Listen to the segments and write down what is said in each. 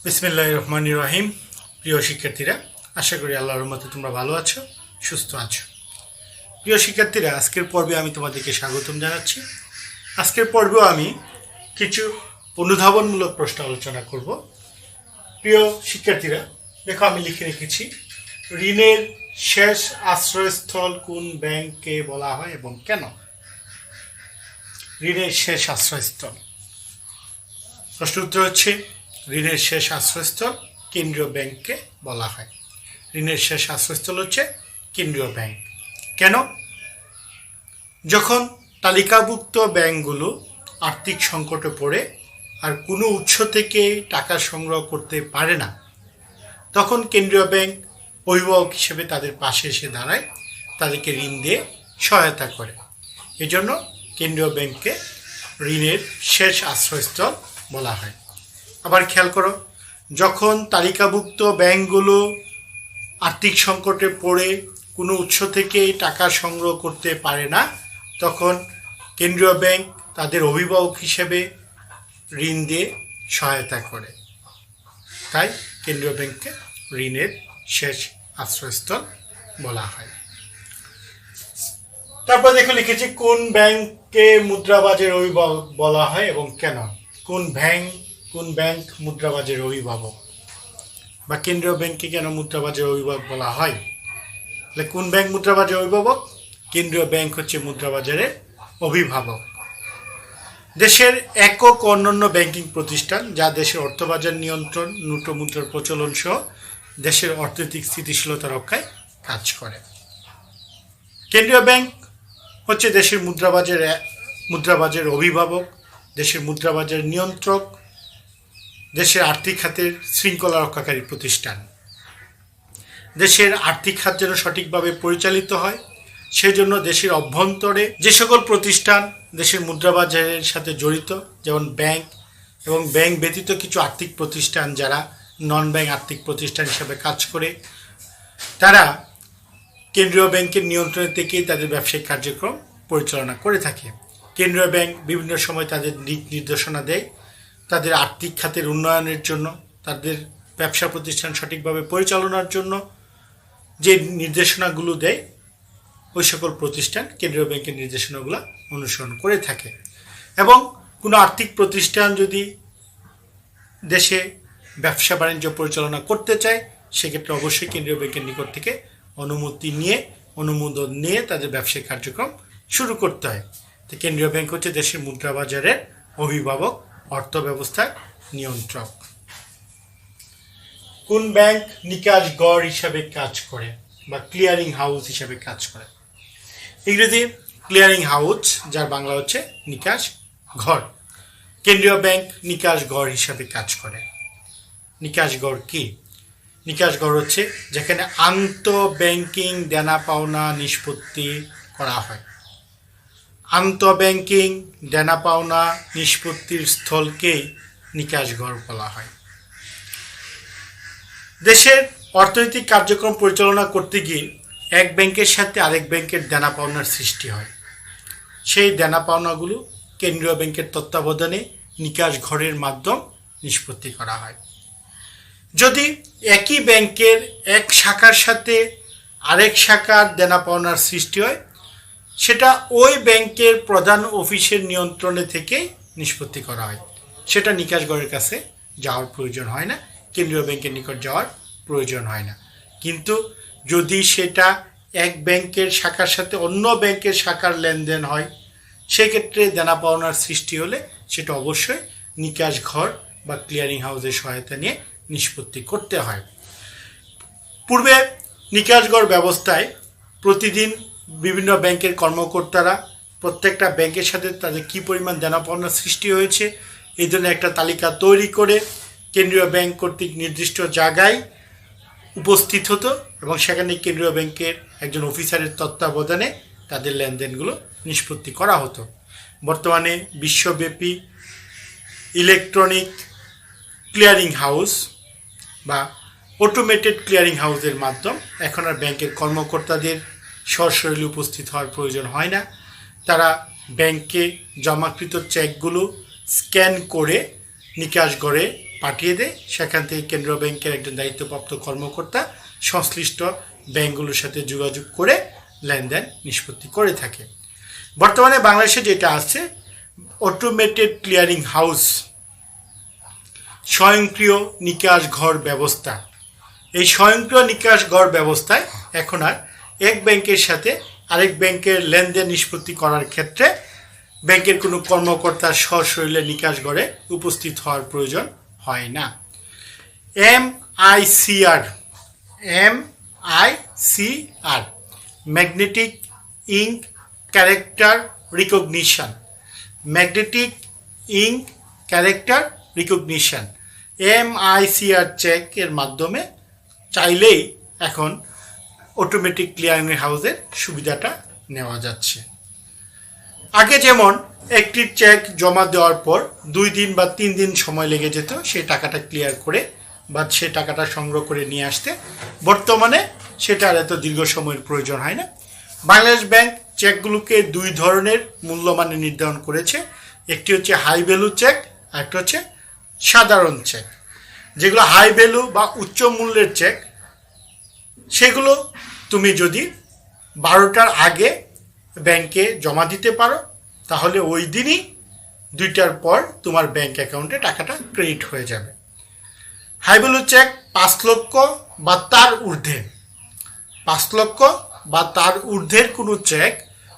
বিসমিল্লাহির রহমানির রহিম। প্রিয় শিক্ষার্থীরা, আশা করি আল্লাহর রহমতে তোমরা ভালো আছো, সুস্থ আছো। প্রিয় শিক্ষার্থীরা, আজকের পর্বে আমি তোমাদেরকে স্বাগতম জানাচ্ছি। আজকের পর্বেও আমি কিছু অনুধাবনমূলক প্রশ্ন আলোচনা করব। প্রিয় শিক্ষার্থীরা, দেখো আমি লিখে রেখেছি, ঋণের শেষ আশ্রয়স্থল কোন ব্যাংককে বলা হয় এবং কেন? ঋণের শেষ আশ্রয়স্থল, প্রশ্ন উত্তর হচ্ছে ঋণের শেষ আশ্রয়স্থল কেন্দ্রীয় ব্যাংককে বলা হয়। ঋণের শেষ আশ্রয়স্থল হচ্ছে কেন্দ্রীয় ব্যাংক। কেন? যখন তালিকাভুক্ত ব্যাংকগুলো আর্থিক সংকটে পড়ে আর কোনো উৎস থেকে টাকা সংগ্রহ করতে পারে না, তখন কেন্দ্রীয় ব্যাংক অভিভাবক হিসেবে তাদের পাশে এসে দাঁড়ায়, তাদেরকে ঋণ দিয়ে সহায়তা করে। এজন্য কেন্দ্রীয় ব্যাংককে ঋণের শেষ আশ্রয়স্থল বলা হয়। আবার খেয়াল করো, যখন তালিকাভুক্ত ব্যাংকগুলো আর্থিক সংকটে পড়ে কোনো উৎস থেকে টাকা সংগ্রহ করতে পারে না, তখন কেন্দ্রীয় ব্যাংক তাদের অভিভাবক হিসেবে ঋণ দিয়ে সহায়তা করে। তাই কেন্দ্রীয় ব্যাংককে ঋণের শেষ আশ্রয়স্থল বলা হয়। তারপর দেখো লিখেছি, কোন ব্যাংককে মুদ্রাবাজের অভিভাবক বলা হয় এবং কেন? কোন ব্যাংক মুদ্রাবাজের অভিভাবক, বা কেন্দ্রীয় ব্যাংককে কেন মুদ্রাবাজের অভিভাবক বলা হয়? তাহলে কোন ব্যাংক মুদ্রাবাজের অভিভাবক? কেন্দ্রীয় ব্যাংক হচ্ছে মুদ্রাবাজারের অভিভাবক। দেশের একক অন্যান্য ব্যাংকিং প্রতিষ্ঠান যা দেশের অর্থবাজার নিয়ন্ত্রণ, নোটো মুদ্রার প্রচলন সহ দেশের অর্থনৈতিক স্থিতিশীলতা রক্ষায় কাজ করে। কেন্দ্রীয় ব্যাংক হচ্ছে দেশের মুদ্রাবাজারের অভিভাবক, দেশের মুদ্রাবাজার নিয়ন্ত্রক, দেশের আর্থিক খাতের শৃঙ্খলা রক্ষাকারী প্রতিষ্ঠান। দেশের আর্থিক খাত যেন সঠিকভাবে পরিচালিত হয়, সেজন্য দেশের অভ্যন্তরে যে সকল প্রতিষ্ঠান দেশের মুদ্রাবাজারের সাথে জড়িত, যেমন ব্যাংক এবং ব্যাংক ব্যতীত কিছু আর্থিক প্রতিষ্ঠান যারা নন ব্যাংক আর্থিক প্রতিষ্ঠান হিসেবে কাজ করে, তারা কেন্দ্রীয় ব্যাংকের নিয়ন্ত্রণে থেকেই তাদের ব্যবসায়িক কার্যক্রম পরিচালনা করে থাকে। কেন্দ্রীয় ব্যাংক বিভিন্ন সময় তাদের দিক নির্দেশনা দেয়, তাদের আর্থিক খাতের উন্নয়নের জন্য, তাদের ব্যবসা প্রতিষ্ঠান সঠিকভাবে পরিচালনার জন্য যে নির্দেশনাগুলো দেয়, ওই সকল প্রতিষ্ঠান কেন্দ্রীয় ব্যাংকের নির্দেশনাগুলো অনুসরণ করে থাকে। এবং কোনো আর্থিক প্রতিষ্ঠান যদি দেশে ব্যবসা বাণিজ্য পরিচালনা করতে চায়, সেক্ষেত্রে অবশ্যই কেন্দ্রীয় ব্যাংকের নিকট থেকে অনুমোদন নিয়ে তাদের ব্যবসায়িক কার্যক্রম শুরু করতে হয়। তো কেন্দ্রীয় ব্যাংক হচ্ছে দেশের মুদ্রাবাজারের অভিভাবক, অর্থ ব্যবস্থার নিয়ন্ত্রক। কোন ব্যাংক নিকাশ গড় হিসাবে কাজ করে বা ক্লিয়ারিং হাউস হিসাবে কাজ করে? ইংরেজি ক্লিয়ারিং হাউস, যার বাংলা হচ্ছে নিকাশ ঘর। কেন্দ্রীয় ব্যাংক নিকাশ গড় হিসাবে কাজ করে। নিকাশ গড় কি? নিকাশ গড় হচ্ছে যেখানে আন্তঃব্যাংকিং দেনা পাওনা নিষ্পত্তি করা হয়। আন্তঃব্যাংকিং দেনা পাওনা নিষ্পত্তির স্থলকেই নিকাশ ঘর বলা হয়। দেশের অর্থনৈতিক কার্যক্রম পরিচালনা করতে গিয়ে এক ব্যাংকের সাথে আরেক ব্যাংকের দেনা পাওনার সৃষ্টি হয়। সেই দেনা পাওনাগুলো কেন্দ্রীয় ব্যাংকের তত্ত্বাবধানে নিকাশ ঘরের মাধ্যম নিষ্পত্তি করা হয়। যদি একই ব্যাংকের এক শাখার সাথে আরেক শাখার দেনা পাওনার সৃষ্টি হয়, সেটা ওই ব্যাংকের প্রধান অফিসের নিয়ন্ত্রণে থেকে নিষ্পত্তি করা হয়। সেটা নিকাশ ঘরের কাছে যাওয়ার প্রয়োজন হয় না, কেন্দ্রীয় ব্যাংকের নিকট যাওয়ার প্রয়োজন হয় না। কিন্তু যদি সেটা এক ব্যাংকের শাখার সাথে অন্য ব্যাংকের শাখার লেনদেন হয়, সেক্ষেত্রে দেনা পাওনার সৃষ্টি হলে সেটা অবশ্যই নিকাশ ঘর বা ক্লিয়ারিং হাউসের সহায়তা নিয়ে নিষ্পত্তি করতে হয়। পূর্বে নিকাশ ঘর ব্যবস্থায় প্রতিদিন বিভিন্ন ব্যাংকের কর্মকর্তারা প্রত্যেকটা ব্যাংকের সাথে তাদের কী পরিমাণ দেনা পাওনার সৃষ্টি হয়েছে এই জন্য একটা তালিকা তৈরি করে কেন্দ্রীয় ব্যাংক কর্তৃক নির্দিষ্ট জায়গায় উপস্থিত হতো এবং সেখানে কেন্দ্রীয় ব্যাংকের একজন অফিসারের তত্ত্বাবধানে তাদের লেনদেনগুলো নিষ্পত্তি করা হতো। বর্তমানে বিশ্বব্যাপী ইলেকট্রনিক ক্লিয়ারিং হাউস বা অটোমেটেড ক্লিয়ারিং হাউসের মাধ্যম এখন আর ব্যাংকের কর্মকর্তাদের সরাসরি উপস্থিত হওয়ার প্রয়োজন হয় না। তারা ব্যাংকে জমাকৃত চেকগুলো স্ক্যান করে নিকাশ ঘরে পাঠিয়ে দেয়, সেখান থেকে কেন্দ্রীয় ব্যাংকের একজন দায়িত্বপ্রাপ্ত কর্মকর্তা সংশ্লিষ্ট ব্যাংকগুলোর সাথে যোগাযোগ করে লেনদেন নিষ্পত্তি করে থাকে। বর্তমানে বাংলাদেশে যেটা আছে অটোমেটেড ক্লিয়ারিং হাউস, স্বয়ংক্রিয় নিকাশ ঘর ব্যবস্থা। এই স্বয়ংক্রিয় নিকাশ ঘর ব্যবস্থায় এখন আর এক ব্যাংকের সাথে আরেক ব্যাংকের লেনদেন নিষ্পত্তি করার ক্ষেত্রে ব্যাংকের কোনো কর্মকর্তা সশরীরে নিকাশ ঘরে উপস্থিত হওয়ার প্রয়োজন হয় না। MICR magnetic ink character recognition, magnetic ink character recognition MICR চেকের মাধ্যমে চাইলেই এখন অটোমেটিক ক্লিয়ারিং হাউসের সুবিধাটা নেওয়া যাচ্ছে। আগে যেমন একটি চেক জমা দেওয়ার পর 2 দিন বা 3 দিন সময় লেগে যেত সেই টাকাটা ক্লিয়ার করে বা সে টাকাটা সংগ্রহ করে নিয়ে আসতে, বর্তমানে সেটা আর এত দীর্ঘ সময়ের প্রয়োজন হয় না। বাংলাদেশ ব্যাংক চেকগুলোকে 2 ধরনের মূল্যমানে নির্ধারণ করেছে, একটি হচ্ছে হাই ভ্যালু চেক আর একটা হচ্ছে সাধারণ চেক। যেগুলো হাই ভ্যালু বা উচ্চ মূল্যের চেক, সেগুলো তুমি যদি 12টার আগে ব্যাংকে জমা দিতে পারো তাহলে ওই দিনই 2টার পর তোমার ব্যাংক অ্যাকাউন্টে টাকাটা ক্রেডিট হয়ে যাবে। হাই ভ্যালু চেক 5 লক্ষ বা তার ঊর্ধ্বে, 5 লক্ষ বা তার ঊর্ধ্বের কোনো চেক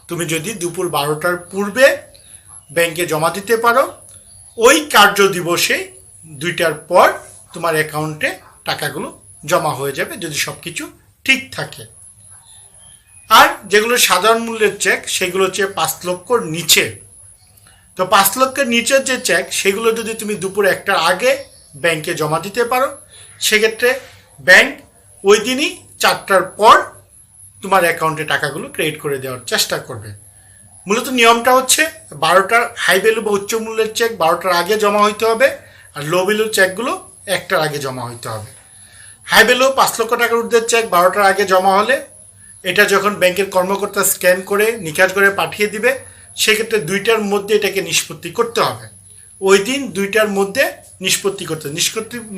তুমি যদি দুপুর 12টার পূর্বে ব্যাংকে জমা দিতে পারো, ওই কার্য দিবসে 2টার পর তোমার অ্যাকাউন্টে টাকাগুলো জমা হয়ে যাবে যদি সব কিছু ঠিক থাকে। আর যেগুলো সাধারণ মূল্যের চেক সেগুলো হচ্ছে 5 লক্ষর নিচে। তো 5 লক্ষের নিচের যে চেক সেগুলো যদি তুমি দুপুর 1টার আগে ব্যাংকে জমা দিতে পারো, সেক্ষেত্রে ব্যাংক ওই দিনই 4টার পর তোমার অ্যাকাউন্টে টাকাগুলো ক্রেডিট করে দেওয়ার চেষ্টা করবে। মূলত নিয়মটা হচ্ছে 12টার হাই ভ্যালু বা উচ্চ মূল্যের চেক 12টার আগে জমা হইতে হবে, আর লো ভ্যালুর চেকগুলো 1টার আগে জমা হইতে হবে। হাই ভ্যালু 5 লক্ষ টাকার ঊর্ধ্বের চেক 12টার আগে জমা হলে এটা যখন ব্যাংকের কর্মকর্তা স্ক্যান করে নিকাশ করে পাঠিয়ে দিবে, সেক্ষেত্রে 2টার মধ্যে এটাকে নিষ্পত্তি করতে হবে। ওই দিন 2টার মধ্যে নিষ্পত্তি করতে,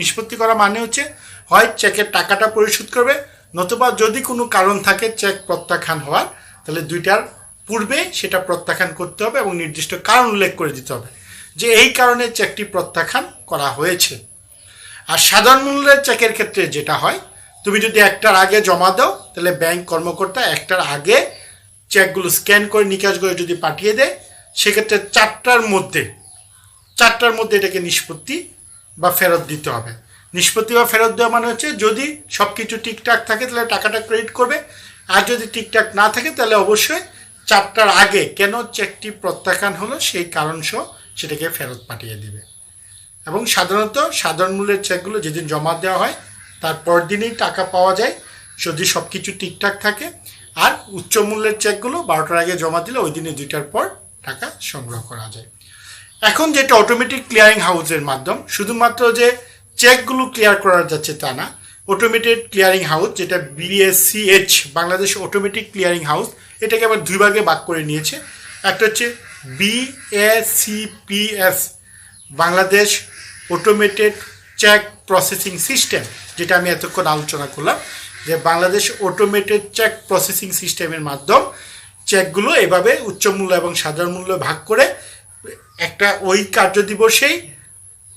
নিষ্পত্তি করা মানে হচ্ছে হয় চেকের টাকাটা পরিশোধ করবে, নতুবা যদি কোনো কারণ থাকে চেক প্রত্যাখ্যান হওয়ার, তাহলে 2টার পূর্বে সেটা প্রত্যাখ্যান করতে হবে এবং নির্দিষ্ট কারণ উল্লেখ করে দিতে হবে যে এই কারণে চেকটি প্রত্যাখ্যান করা হয়েছে। আর সাধারণ মূল্যের চেকের ক্ষেত্রে যেটা হয়, তুমি যদি 1টার আগে জমা দাও তাহলে ব্যাংক কর্মকর্তা 1টার আগে চেকগুলো স্ক্যান করে নিকাশ করে যদি পাঠিয়ে দেয়, সেক্ষেত্রে 4টার মধ্যে এটাকে নিষ্পত্তি বা ফেরত দিতে হবে। নিষ্পত্তি বা ফেরত দেওয়া মানে হচ্ছে যদি সব কিছু ঠিকঠাক থাকে তাহলে টাকাটা ক্রেডিট করবে, আর যদি ঠিকঠাক না থাকে তাহলে অবশ্যই 4টার আগে কেন চেকটি প্রত্যাখ্যান হলো সেই কারণ সহ সেটাকে ফেরত পাঠিয়ে দিবে। এবং সাধারণত সাধারণ মূল্যের চেকগুলো যেদিন জমা দেওয়া হয় তারপর দিনই টাকা পাওয়া যায় যদি সব কিছু ঠিকঠাক থাকে, আর উচ্চ মূল্যের চেকগুলো 12টার আগে জমা দিলে ওই দিনে 2টার পর টাকা সংগ্রহ করা যায়। এখন যেটা অটোমেটিক ক্লিয়ারিং হাউসের মাধ্যম, শুধুমাত্র যে চেকগুলো ক্লিয়ার করা যাচ্ছে তা না, অটোমেটেড ক্লিয়ারিং হাউস যেটা BACH Bangladesh automatic clearing house, এটাকে আবার 2 ভাগে ভাগ করে নিয়েছে। একটা হচ্ছে BACPS Bangladesh automated cheque processing system, যেটা আমি এতক্ষণ আলোচনা করলাম যে বাংলাদেশ অটোমেটেড চেক প্রসেসিং সিস্টেমের মাধ্যম চেকগুলো এভাবে উচ্চ মূল্য এবং সাধারণ মূল্য ভাগ করে একটা ওই কার্য দিবসেই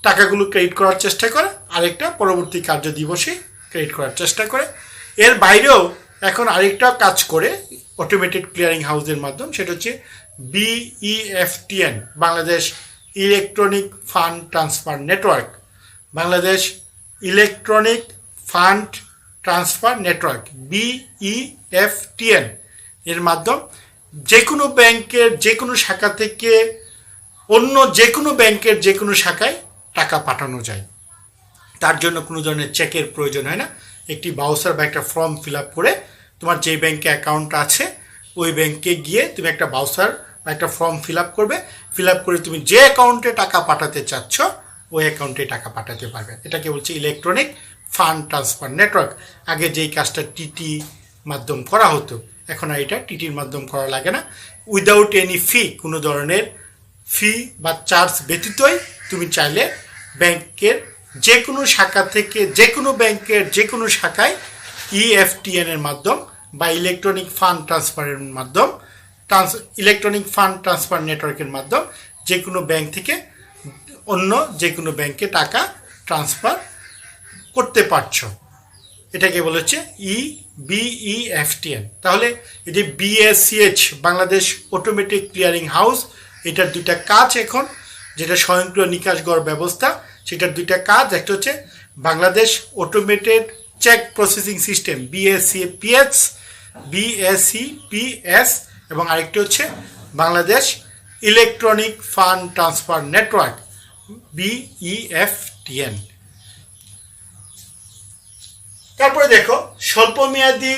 টাকাগুলো ক্রেডিট করার চেষ্টা করে, আরেকটা পরবর্তী কার্য দিবসেই ক্রেডিট করার চেষ্টা করে। এর বাইরেও এখন আরেকটা কাজ করে অটোমেটেড ক্লিয়ারিং হাউসের মাধ্যম, সেটা হচ্ছে BEFTN Bangladesh electronic fund transfer network, Bangladesh electronic fund transfer network BEFTN এর মাধ্যম যে কোনো ব্যাংকের যে কোনো শাখা থেকে অন্য যে কোনো ব্যাংকের যে কোনো শাখায় টাকা পাঠানো যায়। তার জন্য কোনো ধরনের চেকের প্রয়োজন হয় না। একটি বাউচার বা একটা ফর্ম ফিল আপ করে তোমার যে ব্যাংকে অ্যাকাউন্ট আছে ওই ব্যাংকে গিয়ে তুমি একটা বাউচার বা একটা ফর্ম ফিল আপ করবে, ফিল আপ করে তুমি যে অ্যাকাউন্টে টাকা পাঠাতে চাচ্ছ ওই অ্যাকাউন্টে টাকা পাঠাতে পারবে। এটাকে বলছে ইলেকট্রনিক ফান্ড ট্রান্সফার নেটওয়ার্ক। আগে যেই কাজটা টিটি মাধ্যম করা হতো, এখন আর এটা টিটির মাধ্যম করা লাগে না। উইদাউট এনি ফি, কোনো ধরনের ফি বা চার্জ ব্যতীতই তুমি চাইলে ব্যাংকের যে কোনো শাখা থেকে যে কোনো ব্যাংকের যে কোনো শাখায় ইএফটিএন এর মাধ্যম বা ইলেকট্রনিক ফান্ড ট্রান্সফারের মাধ্যম ইলেকট্রনিক ফান্ড ট্রান্সফার নেটওয়ার্কের মাধ্যম যে কোনো ব্যাংক থেকে অন্য যে কোনো ব্যাংকে টাকা ট্রান্সফার করতে পারছো। এটাকে বলা হচ্ছে বিইএফটিএন। তাহলে এটি বিএসসিএইচ বাংলাদেশ অটোমেটিক ক্লিয়ারিং হাউস, এটার দুইটা কাজ এখন, যেটা স্বয়ংক্রিয় নিকাশ গড় ব্যবস্থা, সেটার দুইটা কাজ। একটা হচ্ছে Bangladesh automated cheque processing system BSCPS, এবং আরেকটি হচ্ছে Bangladesh electronic fund transfer network BEFTN. তারপরে দেখো স্বল্পমেয়াদী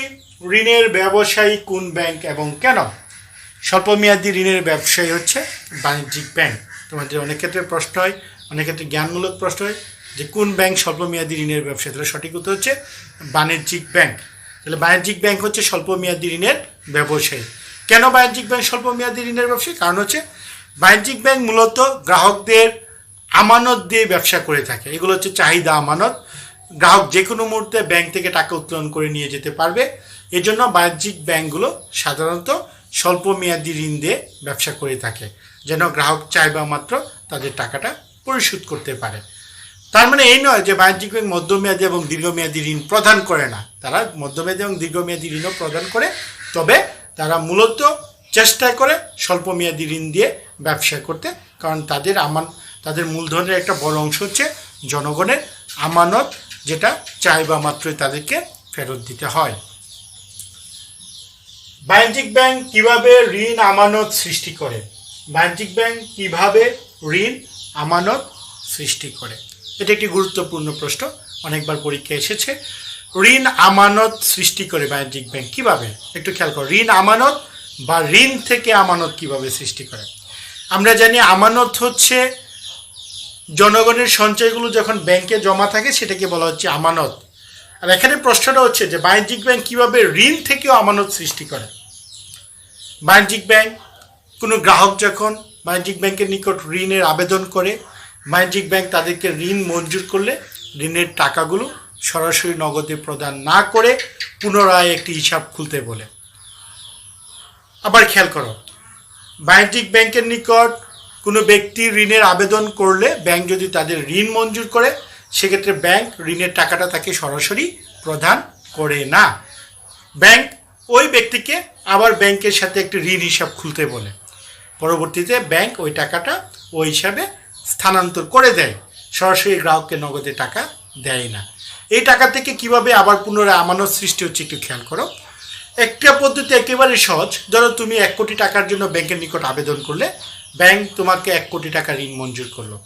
ঋণের ব্যবসায়ী কোন ব্যাংক এবং কেন? স্বল্পমেয়াদী ঋণের ব্যবসায়ী হচ্ছে বাণিজ্যিক ব্যাংক। তোমাদের অনেক ক্ষেত্রে প্রশ্ন হয়, অনেক ক্ষেত্রে জ্ঞানমূলক প্রশ্ন হয় যে কোন ব্যাংক স্বল্পমেয়াদী ঋণের ব্যবসায়ী? তাহলে সঠিক উত্তর হচ্ছে বাণিজ্যিক ব্যাংক। তাহলে বাণিজ্যিক ব্যাংক হচ্ছে স্বল্পমেয়াদী ঋণের ব্যবসায়ী। কেন বাণিজ্যিক ব্যাংক স্বল্পমেয়াদী ঋণের ব্যবসায়ী? কারণ হচ্ছে বাণিজ্যিক ব্যাংক মূলত গ্রাহকদের আমানত দিয়ে ব্যবসা করে থাকে। এগুলো হচ্ছে চাহিদা আমানত। গ্রাহক যে কোনো মুহূর্তে ব্যাংক থেকে টাকা উত্তোলন করে নিয়ে যেতে পারবে। এই জন্য বাণিজ্যিক ব্যাংকগুলো সাধারণত স্বল্পমেয়াদী ঋণ দিয়ে ব্যবসা করে থাকে, যেন গ্রাহক চাইবা মাত্র তাদের টাকাটা পরিশোধ করতে পারে। তার মানে এই নয় যে বাণিজ্যিক ব্যাংক মধ্যমেয়াদী এবং দীর্ঘমেয়াদী ঋণ প্রদান করে না। তারা মধ্যমেয়াদী এবং দীর্ঘমেয়াদী ঋণও প্রদান করে, তবে তারা মূলত চেষ্টা করে স্বল্পমেয়াদী ঋণ দিয়ে ব্যবসা করতে, কারণ তাদের মূলধনের একটা বড় অংশ হচ্ছে জনগণের আমানত, যেটা চাইবা মাত্রই তাদেরকে ফেরত দিতে হয়। বাণিজ্যিক ব্যাংক কিভাবে ঋণ আমানত সৃষ্টি করে? বাণিজ্যিক ব্যাংক কিভাবে ঋণ আমানত সৃষ্টি করে? এটা একটি গুরুত্বপূর্ণ প্রশ্ন, অনেকবার পরীক্ষায় এসেছে। ঋণ আমানত সৃষ্টি করে বাণিজ্যিক ব্যাংক কিভাবে? একটু খেয়াল করো, ঋণ আমানত বা ঋণ থেকে আমানত কিভাবে সৃষ্টি করে। আমরা জানি আমানত হচ্ছে জনগণের সঞ্চয়গুলো যখন ব্যাংকে জমা থাকে সেটাকে বলা হচ্ছে আমানত। আর এখানে প্রশ্নটা হচ্ছে যে বাণিজ্যিক ব্যাংক কিভাবে ঋণ থেকেও আমানত সৃষ্টি করে। বাণিজ্যিক ব্যাংক, কোনো গ্রাহক যখন বাণিজ্যিক ব্যাংকের নিকট ঋণের আবেদন করে, বাণিজ্যিক ব্যাংক তাদেরকে ঋণ মঞ্জুর করলে ঋণের টাকাগুলো সরাসরি নগদে প্রদান না করে পুনরায় একটি হিসাব খুলতে বলে। আবার খেয়াল করো, বাণিজ্যিক ব্যাংকের নিকট কোনো ব্যক্তি ঋণের আবেদন করলে ব্যাংক যদি তাদের ঋণ মঞ্জুর করে, সেক্ষেত্রে ব্যাংক ঋণের টাকাটা তাকে সরাসরি প্রদান করে না। ব্যাংক ওই ব্যক্তিকে আবার ব্যাংকের সাথে একটি ঋণ হিসাব খুলতে বলে। পরবর্তীতে ব্যাংক ওই টাকাটা ওই হিসাবে স্থানান্তর করে দেয়, সরাসরি গ্রাহককে নগদে টাকা দেয় না। এই টাকা থেকে কিভাবে আবার পুনরায় আমানত সৃষ্টি হচ্ছে একটু খেয়াল করো। একটা পদ্ধতি একেবারে সহজ। ধরো তুমি 1 কোটি টাকার জন্য ব্যাংকের নিকট আবেদন করলে, ব্যাংক তোমাকে 1 কোটি টাকা ঋণ মঞ্জুর করলো।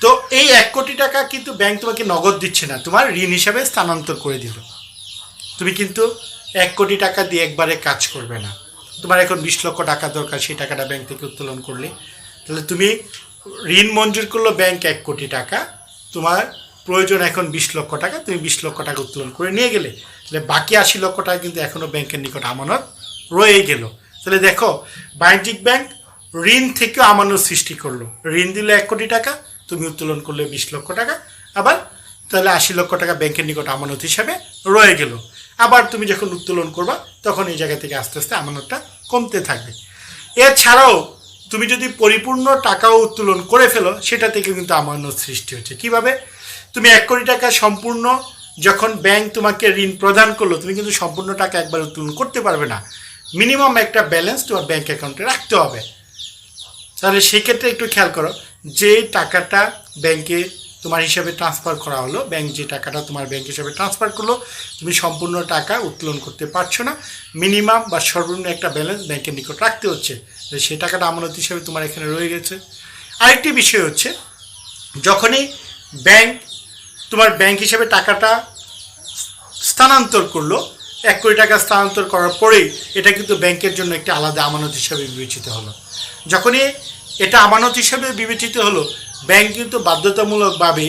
তো এই 1 কোটি টাকা কিন্তু ব্যাংক তোমাকে নগদ দিচ্ছে না, তোমার ঋণ হিসাবে স্থানান্তর করে দিল। তুমি কিন্তু 1 কোটি টাকা দিয়ে একবারে কাজ করবে না। তোমার এখন 20 লক্ষ টাকা দরকার, সেই টাকাটা ব্যাংক থেকে উত্তোলন করলে, তাহলে তুমি ঋণ মঞ্জুর করলো ব্যাংক 1 কোটি টাকা, তোমার প্রয়োজন এখন 20 লক্ষ টাকা, তুমি 20 লক্ষ টাকা উত্তোলন করে নিয়ে গেলে, তাহলে বাকি 80 লক্ষ টাকা কিন্তু এখনও ব্যাংকের নিকট আমানত রয়ে গেল। তাহলে দেখো, বাণিজ্যিক ব্যাংক ঋণ থেকেও আমানত সৃষ্টি করলো। ঋণ দিলে 1 কোটি টাকা, তুমি উত্তোলন করলে 20 লক্ষ টাকা, আবার তাহলে 80 লক্ষ টাকা ব্যাংকের নিকট আমানত হিসাবে রয়ে গেল। আবার তুমি যখন উত্তোলন করবা তখন এই জায়গা থেকে আস্তে আস্তে আমানতটা কমতে থাকবে। এছাড়াও তুমি যদি পরিপূর্ণ টাকাও উত্তোলন করে ফেলো, সেটা থেকে কিন্তু আমানত সৃষ্টি হচ্ছে। কিভাবে? তুমি 1 কোটি টাকা সম্পূর্ণ যখন ব্যাংক তোমাকে ঋণ প্রদান করলো, তুমি কিন্তু সম্পূর্ণ টাকা একবার উত্তোলন করতে পারবে না। মিনিমাম একটা ব্যালেন্স তোমার ব্যাংক অ্যাকাউন্টে রাখতে হবে। তাহলে সেক্ষেত্রে একটু খেয়াল করো, যে টাকাটা ব্যাংকে তোমার হিসাবে ট্রান্সফার করা হলো, ব্যাংক যে টাকাটা তোমার ব্যাংক হিসাবে ট্রান্সফার করলো, তুমি সম্পূর্ণ টাকা উত্তোলন করতে পারছো না। মিনিমাম বা সর্বনিম্ন একটা ব্যালেন্স ব্যাংকের নিকট রাখতে হচ্ছে, সেই টাকাটা আমানত হিসাবে তোমার এখানে রয়ে গেছে। আরেকটি বিষয় হচ্ছে, যখনই ব্যাংক তোমার ব্যাংক হিসাবে টাকাটা স্থানান্তর করলো, 1 কোটি টাকা স্থানান্তর করার পরেই এটা কিন্তু ব্যাংকের জন্য একটি আলাদা আমানত হিসাবে বিবেচিত হলো। যখনই এটা আমানত হিসাবে বিবেচিত হলো, ব্যাংক কিন্তু বাধ্যতামূলকভাবে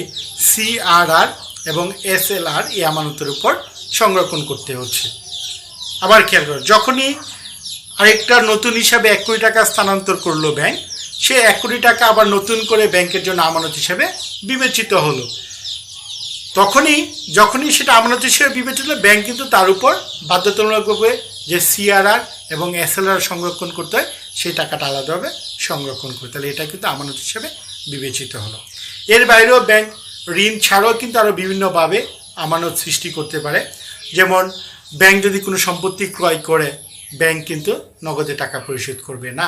CRR এবং SLR এই আমানতের উপর সংরক্ষণ করতে হচ্ছে। আবার খেয়াল করো, যখনই আরেকটা নতুন হিসাবে 1 কোটি টাকা স্থানান্তর করলো ব্যাংক, সে 1 কোটি টাকা আবার নতুন করে ব্যাংকের জন্য আমানত হিসেবে বিবেচিত হলো। যখনই সেটা আমানত হিসেবে বিবেচিত হলো, ব্যাংক কিন্তু তার উপর বাধ্যতামূলকভাবে যে সিআরআর এবং এসএলআর সংরক্ষণ করতে হয় সেই টাকাটা আলাদাভাবে সংরক্ষণ করতে, তাহলে এটা কিন্তু আমানত হিসেবে বিবেচিত হলো। এর বাইরেও ব্যাংক ঋণ ছাড়াও কিন্তু আরও বিভিন্নভাবে আমানত সৃষ্টি করতে পারে। যেমন ব্যাংক যদি কোনো সম্পত্তি ক্রয় করে, ব্যাংক কিন্তু নগদে টাকা পরিশোধ করবে না,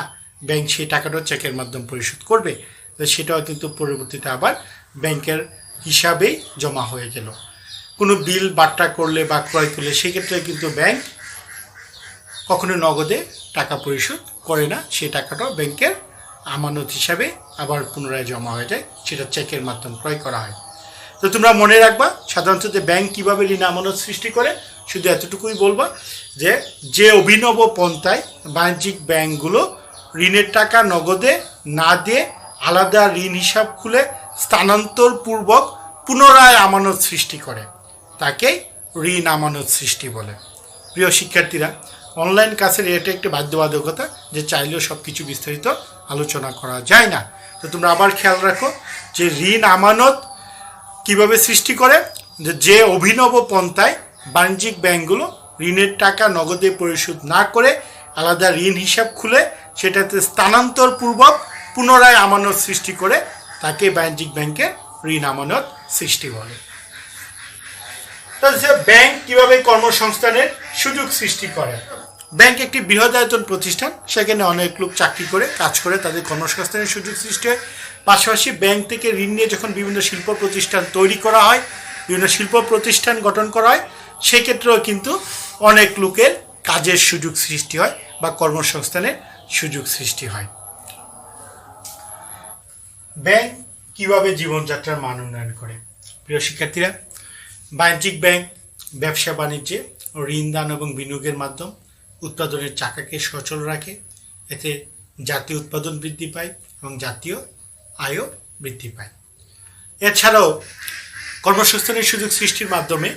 ব্যাংক সেই টাকাটাও চেকের মাধ্যমে পরিশোধ করবে, তো সেটাও কিন্তু পরবর্তীতে আবার ব্যাংকের হিসাবেই জমা হয়ে গেল। কোনো বিল বাট্টা করলে বা ক্রয় করলে সেক্ষেত্রে কিন্তু ব্যাংক কখনো নগদে টাকা পরিশোধ করে না, সেই টাকাটাও ব্যাংকের আমানত হিসাবে আবার পুনরায় জমা হয়ে যায়, সেটা চেকের মাধ্যমে ক্রয় করা হয়। তো তোমরা মনে রাখবা সাধারণত যে ব্যাংক কীভাবে ঋণ আমানত সৃষ্টি করে, শুধু এতটুকুই বলবা যে অভিনব পন্থায় বাণিজ্যিক ব্যাংকগুলো ঋণের টাকা নগদে না দিয়ে আলাদা ঋণ হিসাব খুলে স্থানান্তরপূর্বক পুনরায় আমানত সৃষ্টি করে, তাকেই ঋণ আমানত সৃষ্টি বলে। প্রিয় শিক্ষার্থীরা, অনলাইন ক্লাসের এটা একটি বাধ্যবাধকতা যে চাইলেও সব কিছু বিস্তারিত আলোচনা করা যায় না। তো তোমরা আবার খেয়াল রাখো যে ঋণ আমানত কিভাবে সৃষ্টি করে, যে অভিনব পন্থায় বাণিজ্যিক ব্যাংকগুলো ঋণের টাকা নগদে পরিশোধ না করে আলাদা ঋণ হিসাব খুলে সেটাতে স্থানান্তরপূর্বক পুনরায় আমানত সৃষ্টি করে, তাকে বাণিজ্যিক ব্যাংকের ঋণ আমানত সৃষ্টি বলে। ব্যাংক কিভাবে কর্মসংস্থানের সুযোগ সৃষ্টি করে? ব্যাংক একটি বৃহদায়তন প্রতিষ্ঠান, সেখানে অনেক লোক চাকরি করে কাজ করে, তাদের কর্মসংস্থানের সুযোগ সৃষ্টি হয়। পাশাপাশি ব্যাংক থেকে ঋণ নিয়ে যখন বিভিন্ন শিল্প প্রতিষ্ঠান তৈরি করা হয়, বিভিন্ন শিল্প প্রতিষ্ঠান গঠন করা হয়, সেক্ষেত্রেও কিন্তু অনেক লোকের কাজের সুযোগ সৃষ্টি হয় বা কর্মসংস্থানের সুযোগ সৃষ্টি হয়। ব্যাংক কিভাবে জীবনযাত্রার মান উন্নয়ন করে? প্রিয় শিক্ষার্থীরা, বাণিজ্যিক ব্যাংক ব্যবসা বাণিজ্যে ঋণ দান এবং বিনিয়োগের মাধ্যম উৎপাদনের চাকাকে সচল রাখে, এতে জাতীয় উৎপাদন বৃদ্ধি পায় এবং জাতীয় আয়ও বৃদ্ধি পায়। এছাড়াও কর্মসংস্থানের সুযোগ সৃষ্টির মাধ্যমে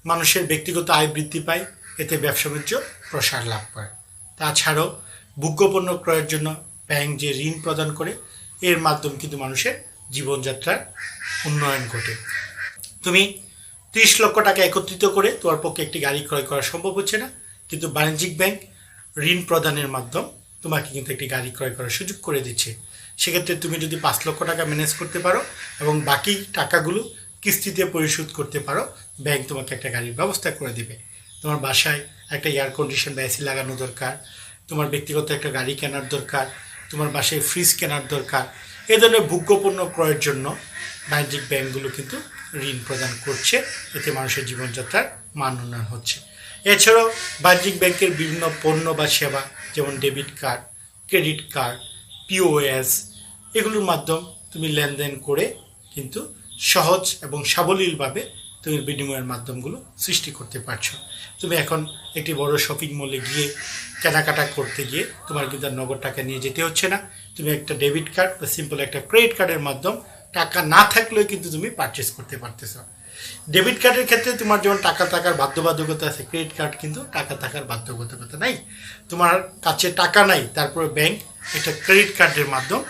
মানুষের ব্যক্তিগত আয় বৃদ্ধি পায়, এতে ব্যবসা বাণিজ্য প্রসার লাভ করে। তাছাড়াও ভোগ্যপণ্য ক্রয়ের জন্য ব্যাংক যে ঋণ প্রদান করে, এর মাধ্যমে কিন্তু মানুষের জীবনযাত্রার উন্নয়ন ঘটে। তুমি 30 লক্ষ টাকা একত্রিত করে তোমার পক্ষে একটি গাড়ি ক্রয় করা সম্ভব হচ্ছে না, কিন্তু বাণিজ্যিক ব্যাংক ঋণ প্রদানের মাধ্যম তোমাকে কিন্তু একটি গাড়ি ক্রয় করার সুযোগ করে দিচ্ছে। সেক্ষেত্রে তুমি যদি 5 লক্ষ টাকা ম্যানেজ করতে পারো এবং বাকি টাকাগুলো কিস্তিতে পরিশোধ করতে পারো, ব্যাংক তোমাকে একটা গাড়ির ব্যবস্থা করে দেবে। তোমার বাসায় একটা এয়ার কন্ডিশন বা এসি লাগানো দরকার, তোমার ব্যক্তিগত একটা গাড়ি কেনার দরকার, তোমার বাসায় ফ্রিজ কেনার দরকার, এ ধরনের ভোগ্যপণ্য ক্রয়ের জন্য বাণিজ্যিক ব্যাংকগুলো কিন্তু ঋণ প্রদান করছে, এতে মানুষের জীবনযাত্রার মান উন্নয়ন হচ্ছে। এছাড়াও বাণিজ্যিক ব্যাংকের বিভিন্ন পণ্য বা সেবা, যেমন debit card, credit card, POS, এগুলোর মাধ্যম তুমি লেনদেন করে কিন্তু সহজ এবং সাবলীলভাবে তুমি বিনিময়ের মাধ্যমগুলো সৃষ্টি করতে পারছো। তুমি এখন একটি বড় শপিং মলে গিয়ে কেনাকাটা করতে গিয়ে তোমার কিন্তু আর নগদ টাকা নিয়ে যেতে হচ্ছে না, তুমি একটা ডেবিট কার্ড বা সিম্পল একটা ক্রেডিট কার্ডের মাধ্যম টাকা না থাকলেও কিন্তু তুমি পারচেস করতে পারতেছ। ডেবিট কার্ডের ক্ষেত্রে তোমার যেমন টাকা থাকার বাধ্যবাধকতা আছে, ক্রেডিট কার্ড কিন্তু টাকা থাকার বাধ্যবাধকতা নাই। তোমার কাছে টাকা নাই, তারপরে ব্যাংক একটা ক্রেডিট কার্ডের মাধ্যম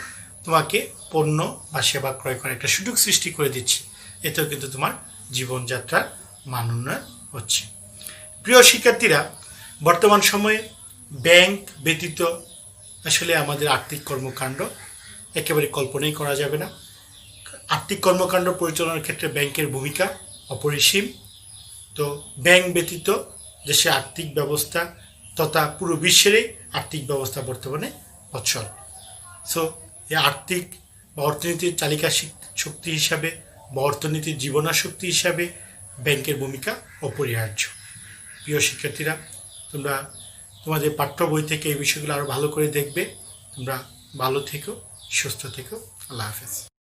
তোমাকে পণ্য বা সেবা ক্রয় করার একটা সুযোগ সৃষ্টি করে দিচ্ছে, এতেও কিন্তু তোমার জীবনযাত্রার মান উন্নয়ন হচ্ছে। প্রিয় শিক্ষার্থীরা, বর্তমান সময়ে ব্যাংক ব্যতীত আসলে আমাদের আর্থিক কর্মকাণ্ড একেবারে কল্পনাই করা যাবে না। আর্থিক কর্মকাণ্ড পরিচালনার ক্ষেত্রে ব্যাংকের ভূমিকা অপরিসীম। তো ব্যাংক ব্যতীত দেশে আর্থিক ব্যবস্থা তথা পুরো বিশ্বেরই আর্থিক ব্যবস্থা বর্তমানে অচল। সো এই আর্থিক বা অর্থনীতির চালিকা শক্তি হিসাবে বা অর্থনীতির জীবনাশক্তি হিসাবে ব্যাংকের ভূমিকা অপরিহার্য। প্রিয় শিক্ষার্থীরা, তোমরা তোমাদের পাঠ্য বই থেকে এই বিষয়গুলো আরও ভালো করে দেখবে। তোমরা ভালো থেকো, সুস্থ থেকো। আল্লাহ হাফেজ।